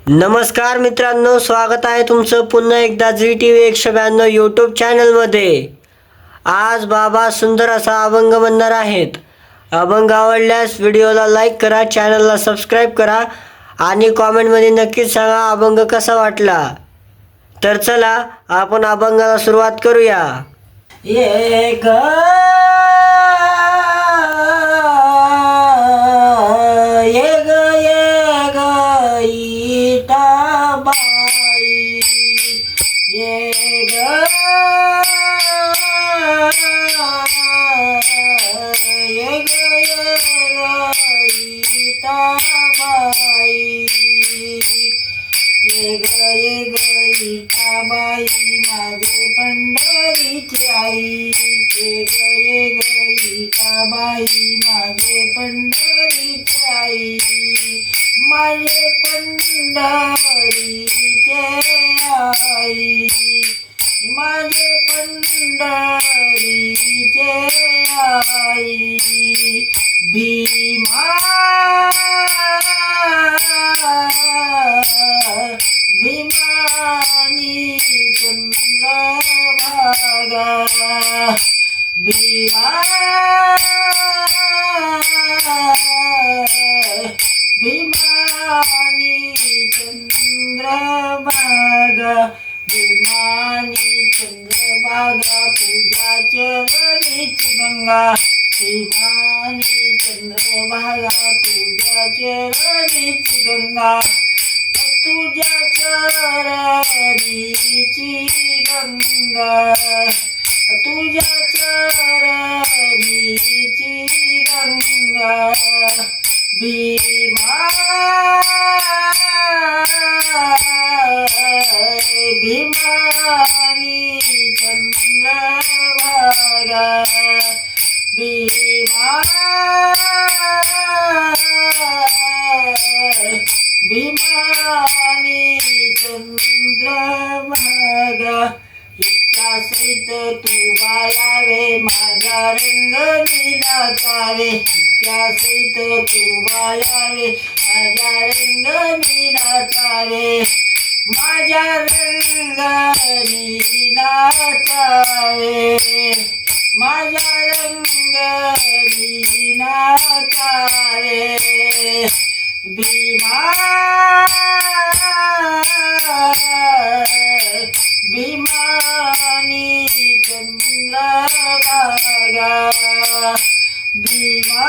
नमस्कार मित्रांनो, स्वागत आहे तुमचं पुन्हा एकदा झी टी व्ही 192 यूट्यूब चॅनलमध्ये. आज बाबा सुंदर असा अभंग म्हणणार आहेत. अभंग आवडल्यास व्हिडिओला लाईक करा, चॅनलला सबस्क्राईब करा आणि कॉमेंटमध्ये नक्कीच सांगा अभंग कसा वाटला. तर चला आपण अभंगाला सुरुवात करूया. ये ग बाई माझे पंढरीची आई, ये ग बाई माझे पंढरीची आई, माझे पंढरीचे आई, माझे पंढरीचे आई, भीमा भीमानी चंद्रभागा, भीमा भीमानी चंद्रभागा, भीमानी चंद्रभागा, तुझ्या चरणीची गंगा, भीमानी चंद्रभागा, तुझ्या चरणीची गंगा, तुझ्या चरणीची गंगा, तुझ्या चरणीची गंगा, भीमा भीमानी चंद्रभागा, भीमा भीमानी चंद्रभागा, इतक्या सहित तू गायावे माझ्या रंगनी नाचावे, इतक्या सहित तू गायावे माझ्या रंगनी नाचावे, माझ्या रंगनी नाचावे, माझ्या रंगनी नाचावे, भीमा भीमानी चंद्रभागा, भीमा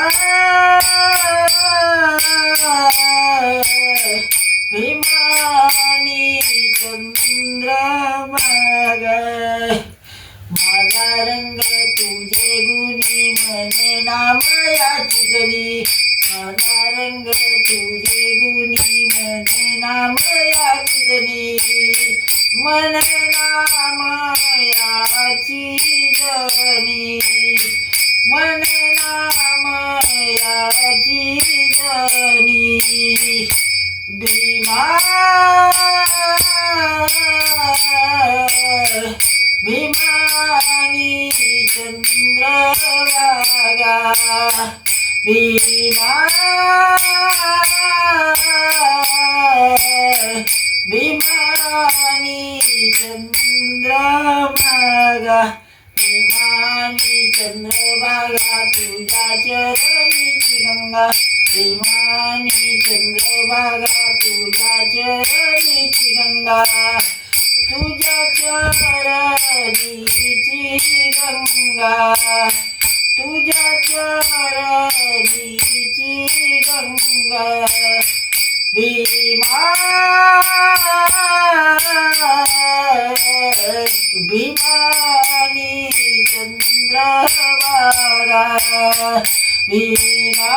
भीमानी चंद्रभागा, माझा रंग तुझे गुणी मने नामयाची जली, माझा रंग तुझे गुणी मने नामयाची जली, मन नामयाची जनी, मन नामयाची जनी, भीमा भीमानी चंद्रभागा, भीमा भीमानी चंद्रभागा, भीमानी चंद्रभागा, तुझ्या चरणीची गंगा, भीमानी चंद्रभागा, तुझ्या चरणीची गंगा, तुझ्या चरणीची गंगा, तुझ्या चरणीची गंगा, भीमा भीमानी चंद्रभागा, भीमा